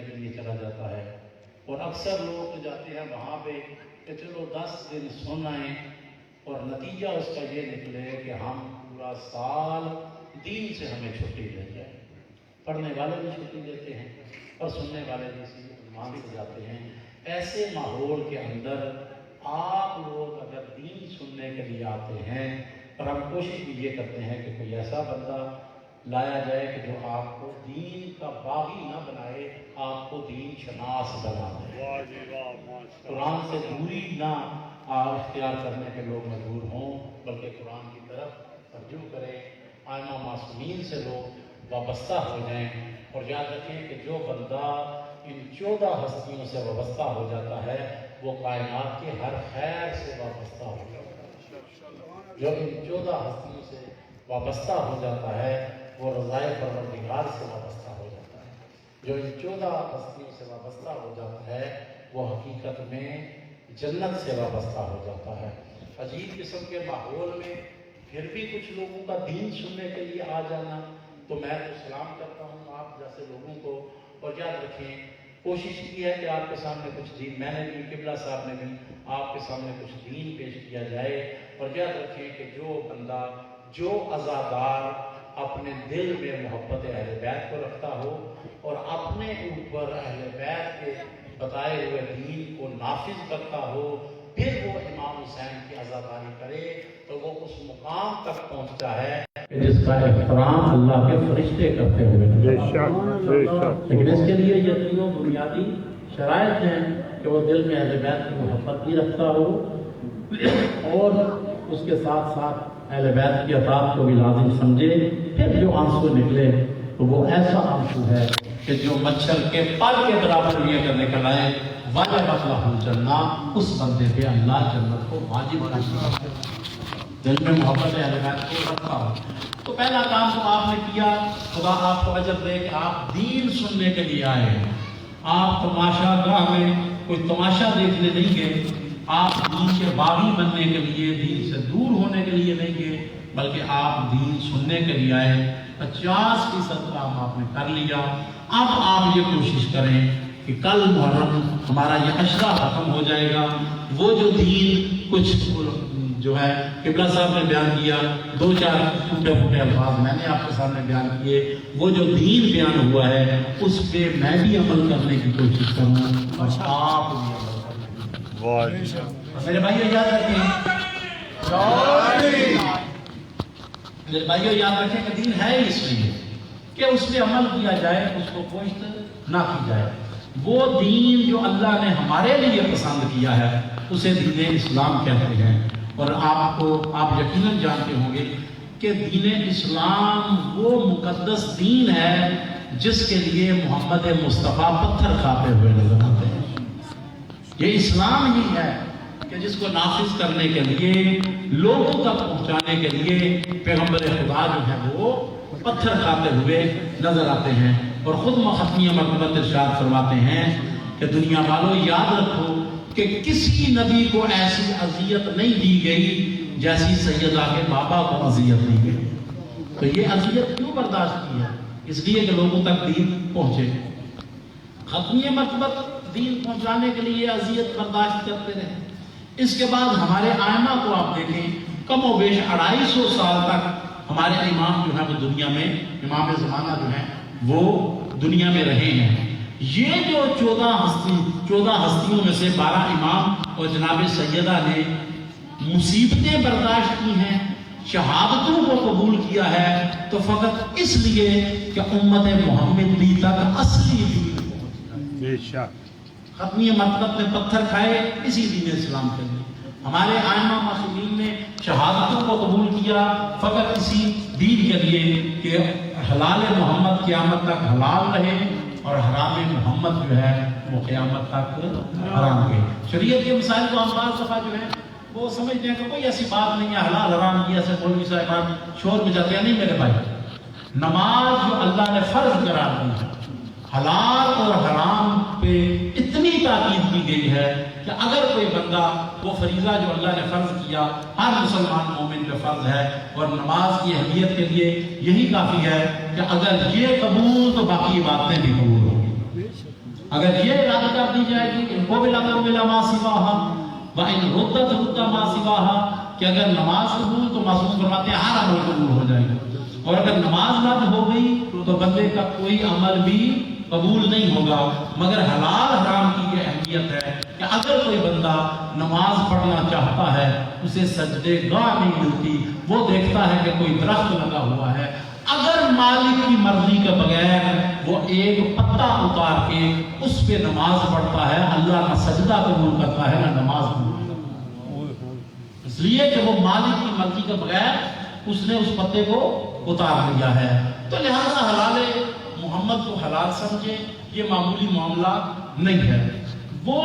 سننے کے لیے چلا جاتا ہے، اور اکثر لوگ جاتے ہیں وہاں پہ کہ چلو 10 دن سن آئیں، اور نتیجہ اس کا یہ نکلے کہ ہم پورا سال دین سے ہمیں چھٹی لے جائے۔ پڑھنے والے بھی چھٹی لیتے ہیں اور سننے والے بھی اسی عنوان سے جاتے ہیں۔ ایسے ماحول کے اندر آپ لوگ اگر دین سننے کے لیے آتے ہیں، اور ہم کوشش بھی یہ کرتے ہیں کہ کوئی ایسا بندہ لایا جائے کہ جو آپ کو دین کا باغی نہ بنائے، آپ کو دین شناس بنا دے۔ قرآن سے دوری نہ اختیار کرنے کے لوگ مجبور ہوں، بلکہ قرآن کی طرف رجوع کریں، آئمہ معصومین سے لوگ وابستہ ہو جائیں۔ اور یاد رکھیں کہ جو بندہ ان 14 ہستیوں سے وابستہ ہو جاتا ہے وہ کائنات کے ہر خیر سے وابستہ ہو جاتا ہے۔ جو ان 14 ہستیوں سے وابستہ ہو جاتا ہے وہ رضائے پروردگار سے وابستہ ہو جاتا ہے۔ جو ان 14 ہستیوں سے وابستہ ہو جاتا ہے وہ حقیقت میں جنت سے وابستہ ہو جاتا ہے۔ عجیب قسم کے ماحول میں پھر بھی کچھ لوگوں کا دین سننے کے لیے آ جانا، تو میں تو سلام کرتا ہوں آپ جیسے لوگوں کو۔ اور یاد رکھیں کوشش کی ہے کہ آپ کے سامنے کچھ دین، میں نے بھی، قبلہ صاحب نے بھی آپ کے سامنے کچھ دین پیش کیا جائے۔ اور یاد رکھیں کہ جو بندہ، جو عزادار اپنے دل میں محبت اہل بیت کو رکھتا ہو اور اپنے اوپر اہل بیت کے بتائے ہوئے دین کو نافذ کرتا ہو، پھر وہ امام حسین کی عزاداری کرے تو وہ اس مقام تک پہنچتا ہے جس کا احترام اللہ کے فرشتے کرتے ہوئے۔ لیکن اس کے لیے یہ تینوں بنیادی شرائط ہیں کہ وہ دل میں اہل بیت کی محبت بھی رکھتا ہو، اور اس کے ساتھ ساتھ اہل بیت کی اطاعت کو بھی لازم سمجھے۔ پھر جو آنسو نکلے تو وہ ایسا آنسو ہے کہ جو مچھر کے پر کے برابر یہ کرنے کا لائے واجب لہ الجنہ، اس بندے پہ اللہ جنت کو واجب کرتا ہے۔ دل میں محبت اہل بیت کو رکھتا ہو تو پہلا کام تو آپ نے کیا، خدا آپ کو اجر دے کہ آپ دین سننے کے لیے آئے ہیں۔ آپ تماشا گاہ میں کوئی تماشا دیکھنے نہیں گئے، آپ دین کے باغی بننے کے لیے، دین سے دور ہونے کے لیے نہیں گئے، بلکہ آپ دین سننے کے لیے آئے۔ 50% کام آپ نے کر لیا۔ اب آپ یہ کوشش کریں کہ کل محرم ہمارا یہ عشرہ ختم ہو جائے گا، وہ جو دین کچھ جو ہے قبلہ صاحب نے بیان کیا، 2-4 ٹوٹے پھوٹے الفاظ میں نے آپ کے سامنے بیان کیے، وہ جو دین بیان ہوا ہے اس پہ میں بھی عمل کرنے کی کوشش کروں اور آپ بھی عمل کریں۔ میرے بھائیو یاد رکھیں، میرے بھائیو یاد رکھیں کہ دین ہے اس لیے کہ اس پہ عمل کیا جائے، اس کو پوشت نہ کی جائے۔ وہ دین جو اللہ نے ہمارے لیے پسند کیا ہے اسے دین اسلام کہتے ہیں۔ اور آپ یقیناً جانتے ہوں گے کہ دین اسلام وہ مقدس دین ہے جس کے لیے محمد مصطفیٰ پتھر کھاتے ہوئے نظر آتے ہیں۔ یہ اسلام ہی ہے کہ جس کو نافذ کرنے کے لیے، لوگوں تک پہنچانے کے لیے پیغمبر خدا جو ہے وہ پتھر کھاتے ہوئے نظر آتے ہیں۔ اور خود ختمیہ مرتبہ ارشاد فرماتے ہیں کہ دنیا والوں یاد رکھو کہ کسی نبی کو ایسی اذیت نہیں دی گئی جیسی سیدہ کے بابا کو اذیت دی گئی۔ تو یہ اذیت کیوں برداشت کی ہے؟ اس لیے کہ لوگوں تک دین پہنچے۔ ختمیہ مرتبہ دین پہنچانے کے لیے اذیت برداشت کرتے رہے۔ اس کے بعد ہمارے آئمہ کو آپ دیکھیں، کم و بیش 250 سال تک ہمارے امام جو ہیں وہ دنیا میں، امام زمانہ جو ہیں وہ دنیا میں رہے ہیں۔ یہ جو 14 ہستیوں میں سے 12 امام اور جناب سیدہ نے مصیبتیں برداشت کی ہیں، شہادتوں کو قبول کیا ہے، تو فقط اس لیے کہ امت محمدی تک اصلی دین بے شک ختمی مطلب نے پتھر کھائے اسی دین اسلام کے لیے۔ ہمارے آئمہ معصومین نے شہادتوں کو قبول کیا فقط اسی دین کے لیے کہ حلال محمد قیامت تک حلال رہے اور حرام محمد جو ہے وہ قیامت تک حرام رہے۔ شریعت کے مسائل کو ہم بعض دفعہ جو ہے وہ سمجھتے ہیں کہ کوئی ایسی بات نہیں ہے، حلال حرام کی ایسے مولوی صاحبان شور مچاتے ہیں۔ نہیں میرے بھائی، نماز جو اللہ نے فرض قرار دی ہے، حلال اور حرام پہ اتنی تاکید کی گئی ہے کہ اگر کوئی بندہ وہ فریضہ جو اللہ نے فرض کیا ہر مسلمان مومن پہ فرض ہے، اور نماز کی اہمیت کے لیے یہی کافی ہے کہ اگر یہ قبول تو باقی باتیں بھی قبول ہوں گی۔ اگر یہ رد کر دی جائے گی ان کو بھی لگا ما سواہا وَإِن رُدَّتْ رُدَّ مَا سِوَاهَا کہ اگر نماز قبول تو معصوم فرماتے ہیں ہر عمل قبول ہو جائے گا، اور اگر نماز رد ہو گئی تو بندے کا کوئی عمل بھی قبول نہیں ہوگا۔ مگر حلال حرام کی یہ اہمیت ہے کہ اگر کوئی بندہ نماز پڑھنا چاہتا ہے اسے سجدے گاہ نہیں ملتی، وہ دیکھتا ہے کہ کوئی درخت لگا ہوا ہے، اگر مالک کی مرضی کے بغیر وہ ایک پتا اتار کے اس پہ نماز پڑھتا ہے، اللہ نہ سجدہ قبول کرتا ہے نہ نماز قبول کرتا ہے، اس لیے کہ وہ مالک کی مرضی کے بغیر اس نے اس پتے کو اتار لیا ہے۔ تو لہذا حلال محمد کو حلال سمجھے، یہ معمولی معاملہ نہیں ہے۔ وہ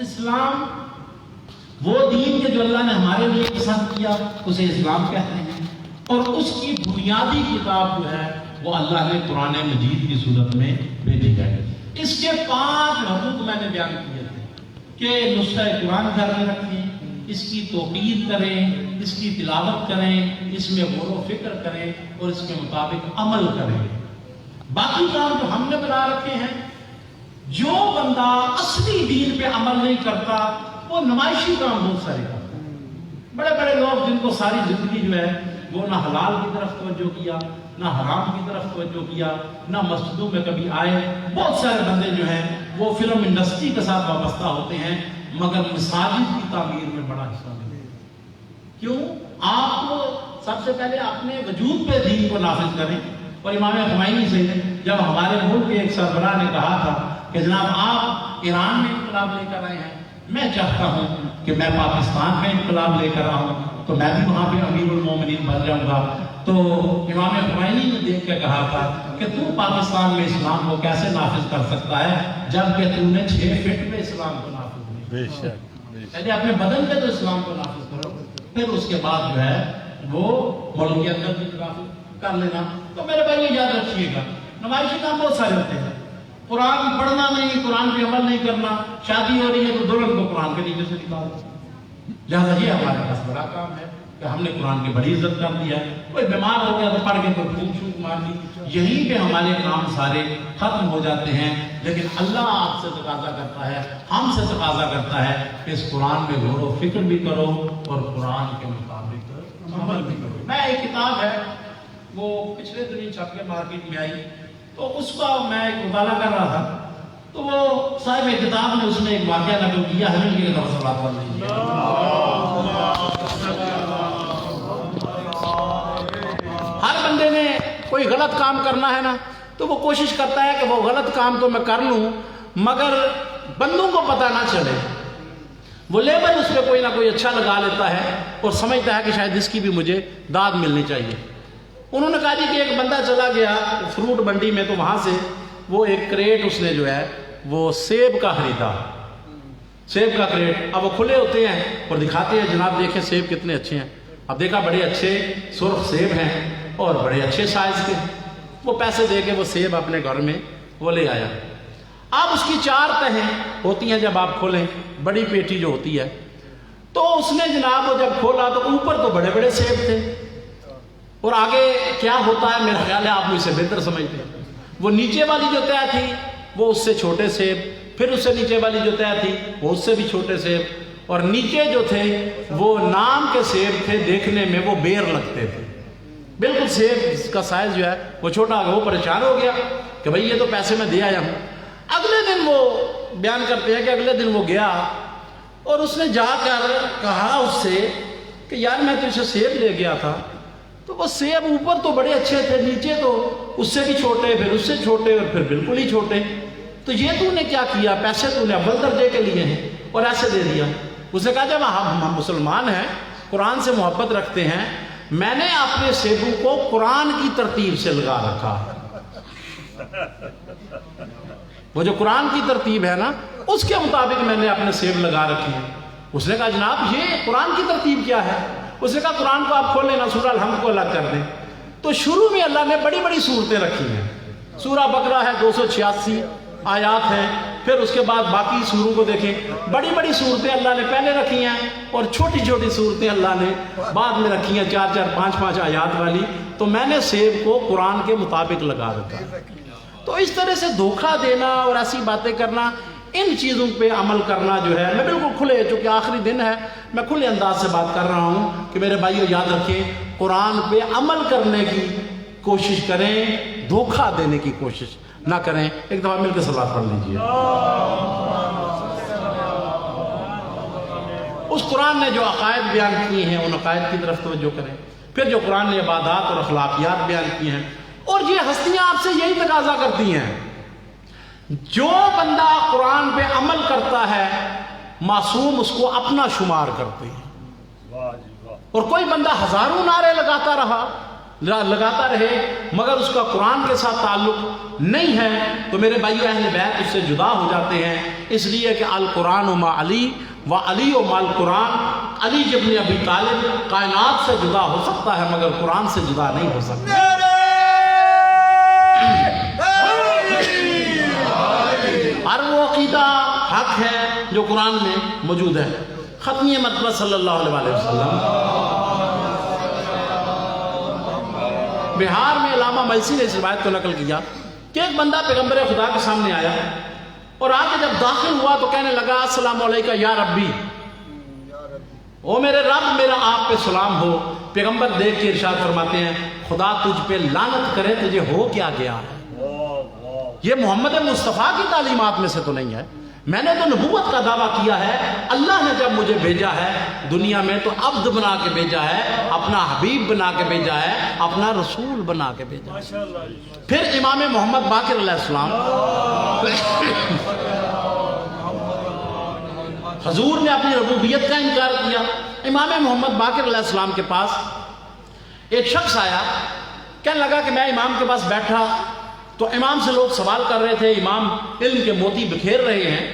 اسلام، وہ دین کے جو اللہ نے ہمارے لیے پسند کیا اسے اسلام کہتے ہیں، اور اس کی بنیادی کتاب جو ہے وہ اللہ نے قرآن مجید کی صورت میں بھیجی ہے۔ اس کے 5 حقوق میں نے بیان کیے تھے کہ نسخہ قرآن گھر میں رکھیں، اس کی توقیر کریں، اس کی تلاوت کریں، اس میں غور و فکر کریں اور اس کے مطابق عمل کریں۔ باقی کام جو ہم نے بنا رکھے ہیں، جو بندہ اصلی دین پہ عمل نہیں کرتا وہ نمائشی کام بہت سارے کرتا ہے۔ بڑے بڑے لوگ جن کو ساری زندگی جو ہے وہ نہ حلال کی طرف توجہ کیا، نہ حرام کی طرف توجہ کیا، نہ مسجدوں میں کبھی آئے، بہت سارے بندے جو ہیں وہ فلم انڈسٹری کے ساتھ وابستہ ہوتے ہیں مگر مساجد کی تعمیر میں بڑا حصہ نہیں۔ کیوں؟ آپ کو سب سے پہلے اپنے وجود پہ دین کو نافذ کریں۔ اور امام خمینی سے جب ہمارے ملک کے ایک سربراہ نے کہا تھا کہ جناب آپ ایران میں انقلاب لے کر آئے ہیں، میں چاہتا ہوں کہ میں پاکستان میں انقلاب لے کر آؤں تو میں بھی وہاں پہ امیر المومنین بن جاؤں گا، تو امام خمینی نے دیکھ کے کہا تھا کہ تو پاکستان میں اسلام کو کیسے نافذ کر سکتا ہے جبکہ تو نے 6 فٹ میں اسلام کو نافذ نہیں کیا۔ بے شک پہلے اپنے بدن پہ تو اسلام کو نافذ کرو، پھر اس کے بعد جو ہے وہ ملک کے اندر بھی نافذ کر لینا۔ تو میرے بھائی یہ یاد رکھیے گا، نمائشی کام بہت سارے ہوتے ہیں، قرآن پڑھنا نہیں، قرآن پہ عمل نہیں کرنا، شادی ہو رہی ہے تو دلہن کو قرآن کے نیچے سے نکال دو۔ لہٰذا یہ ہمارے پاس بڑا کام ہے کہ ہم نے قرآن کی بڑی عزت کر دیا، کوئی بیمار ہو گیا تو پڑھ کے کوئی پھونک شونک مار دی، یہیں پہ ہمارے کام سارے ختم ہو جاتے ہیں۔ لیکن اللہ آپ سے تقاضا کرتا ہے، ہم سے تقاضا کرتا ہے کہ اس قرآن میں غور و فکر بھی کرو اور قرآن کے مطابق عمل بھی کرو۔ میں ایک کتاب ہے وہ پچھلے دنوں چھپ کے مارکیٹ میں آئی، تو اس کا میں ایک مطالعہ کر رہا تھا، تو وہ صاحب کتاب نے اس میں ایک واقعہ نقل کیا ہے کہ صلوات پڑھ لیجیے۔ ہر بندے نے کوئی غلط کام کرنا ہے نا تو وہ کوشش کرتا ہے کہ وہ غلط کام تو میں کر لوں مگر بندوں کو پتہ نہ چلے، وہ لیبل اس پہ کوئی نہ کوئی اچھا لگا لیتا ہے اور سمجھتا ہے کہ شاید اس کی بھی مجھے داد ملنی چاہیے۔ انہوں نے کہا جی کہ ایک بندہ چلا گیا فروٹ منڈی میں، تو وہاں سے وہ ایک کریٹ اس نے جو ہے وہ سیب کا خریدا، سیب کا کریٹ۔ اب وہ کھلے ہوتے ہیں اور دکھاتے ہیں جناب دیکھیں سیب کتنے اچھے ہیں، اب دیکھا بڑے اچھے سرخ سیب ہیں اور بڑے اچھے سائز کے، وہ پیسے دے کے وہ سیب اپنے گھر میں وہ لے آیا۔ اب اس کی 4 تہیں ہوتی ہیں جب آپ کھولیں، بڑی پیٹی جو ہوتی ہے، تو اس نے جناب وہ جب کھولا تو اوپر تو بڑے بڑے سیب تھے اور آگے کیا ہوتا ہے میرا خیال ہے آپ اسے بہتر سمجھتے ہیں، وہ نیچے والی جو تہ تھی وہ اس سے چھوٹے سیب، پھر اس سے نیچے والی جو تہ تھی وہ اس سے بھی چھوٹے سیب، اور نیچے جو تھے وہ نام کے سیب تھے، دیکھنے میں وہ بیر لگتے تھے، بالکل سیب کا سائز جو ہے وہ چھوٹا، وہ پریشان ہو گیا کہ بھئی یہ تو پیسے میں دے آیا ہوں۔ اگلے دن وہ بیان کرتے ہیں کہ اگلے دن وہ گیا اور اس نے جا کر کہا اس سے کہ یار میں تو اسے سیب لے گیا تھا، تو وہ سیب اوپر تو بڑے اچھے تھے، نیچے تو اس سے بھی چھوٹے، پھر اس سے چھوٹے اور پھر بالکل ہی چھوٹے، تو یہ تو نے کیا کیا، پیسے تو نے اول درجے کے لیے ہیں اور ایسے دے دیا۔ اس نے کہا جب ہم مسلمان ہیں، قرآن سے محبت رکھتے ہیں، میں نے اپنے سیبوں کو قرآن کی ترتیب سے لگا رکھا، وہ جو قرآن کی ترتیب ہے نا اس کے مطابق میں نے اپنے سیب لگا رکھے ہیں۔ اس نے کہا جناب یہ قرآن کی ترتیب کیا ہے؟ اس نے کہا قرآن کو آپ کھول لینا، سورہ الحمد کو الگ کر دیں۔ تو شروع میں اللہ نے بڑی بڑی صورتیں رکھی ہیں، سورہ بقرہ ہے 286 آیات ہیں، پھر اس کے بعد باقی سوروں کو دیکھیں، بڑی بڑی صورتیں اللہ نے پہلے رکھی ہیں اور چھوٹی چھوٹی صورتیں اللہ نے بعد میں رکھی ہیں، 4 4 5 5 آیات والی۔ تو میں نے سیب کو قرآن کے مطابق لگا رکھا، تو اس طرح سے دھوکہ دینا اور ایسی باتیں کرنا، ان چیزوں پہ عمل کرنا جو ہے، میں بالکل کھلے، چونکہ آخری دن ہے، میں کھلے انداز سے بات کر رہا ہوں کہ میرے بھائیو یاد رکھیں، قرآن پہ عمل کرنے کی کوشش کریں، دھوکہ دینے کی کوشش نہ کریں۔ ایک دفعہ مل کے صلوات پڑھ لیجیے۔ اس قرآن نے جو عقائد بیان کی ہیں ان عقائد کی طرف توجہ کریں، پھر جو قرآن نے عبادات اور اخلاقیات بیان کی ہیں، اور یہ ہستیاں آپ سے یہی تقاضا کرتی ہیں، جو بندہ قرآن پہ عمل کرتا ہے معصوم اس کو اپنا شمار کرتے ہیں، اور کوئی بندہ ہزاروں نعرے لگاتا رہے مگر اس کا قرآن کے ساتھ تعلق نہیں ہے تو میرے بھائی اہل بیت اس سے جدا ہو جاتے ہیں، اس لیے کہ القرآن ما علی و علی و مال قرآن، علی ابن ابی طالب کائنات سے جدا ہو سکتا ہے مگر قرآن سے جدا نہیں ہو سکتا۔ ہر وہ عقیدہ حق ہے جو قرآن میں موجود ہے۔ ختمی مطلب صلی اللہ علیہ وسلم، بہار میں علامہ مجلسی نے اس روایت کو نقل کیا کہ ایک بندہ پیغمبر خدا کے سامنے آیا اور آ کے جب داخل ہوا تو کہنے لگا السلام علیکم یا ربی، او میرے رب میرا آپ پہ سلام ہو۔ پیغمبر دیکھ کے ارشاد فرماتے ہیں خدا تجھ پہ لعنت کرے، تجھے ہو کیا گیا ہے؟ یہ محمد مصطفیٰ کی تعلیمات میں سے تو نہیں ہے، میں نے تو نبوت کا دعویٰ کیا ہے، اللہ نے جب مجھے بھیجا ہے دنیا میں تو عبد بنا کے بھیجا ہے، اپنا حبیب بنا کے بھیجا ہے، اپنا رسول بنا کے بھیجا ہے۔ پھر امام محمد باقر علیہ السلام، حضور نے اپنی ربوبیت کا انکار کیا۔ امام محمد باقر علیہ السلام کے پاس ایک شخص آیا، کہنے لگا کہ میں امام کے پاس بیٹھا تو امام سے لوگ سوال کر رہے تھے، امام علم کے موتی بکھیر رہے ہیں،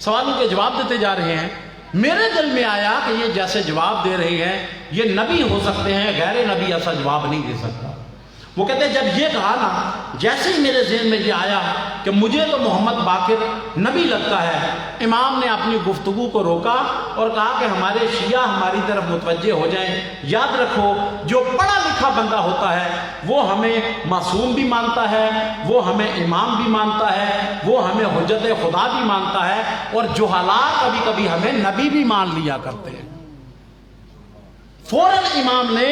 سوالوں کے جواب دیتے جا رہے ہیں، میرے دل میں آیا کہ یہ جیسے جواب دے رہے ہیں یہ نبی ہو سکتے ہیں، غیر نبی ایسا جواب نہیں دے سکتا۔ وہ کہتے ہیں جب یہ کہا نا، جیسے ہی میرے ذہن میں یہ آیا کہ مجھے تو محمد باقر نبی لگتا ہے، امام نے اپنی گفتگو کو روکا اور کہا کہ ہمارے شیعہ ہماری طرف متوجہ ہو جائیں، یاد رکھو جو پڑھا لکھا بندہ ہوتا ہے وہ ہمیں معصوم بھی مانتا ہے، وہ ہمیں امام بھی مانتا ہے، وہ ہمیں حجت خدا بھی مانتا ہے، اور جہالات کبھی کبھی ہمیں نبی بھی مان لیا کرتے ہیں۔ فوراً امام نے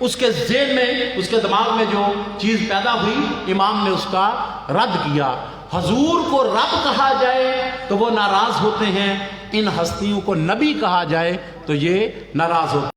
اس کے ذہن میں، اس کے دماغ میں جو چیز پیدا ہوئی، امام نے اس کا رد کیا۔ حضور کو رب کہا جائے تو وہ ناراض ہوتے ہیں، ان ہستیوں کو نبی کہا جائے تو یہ ناراض ہوتے ہیں۔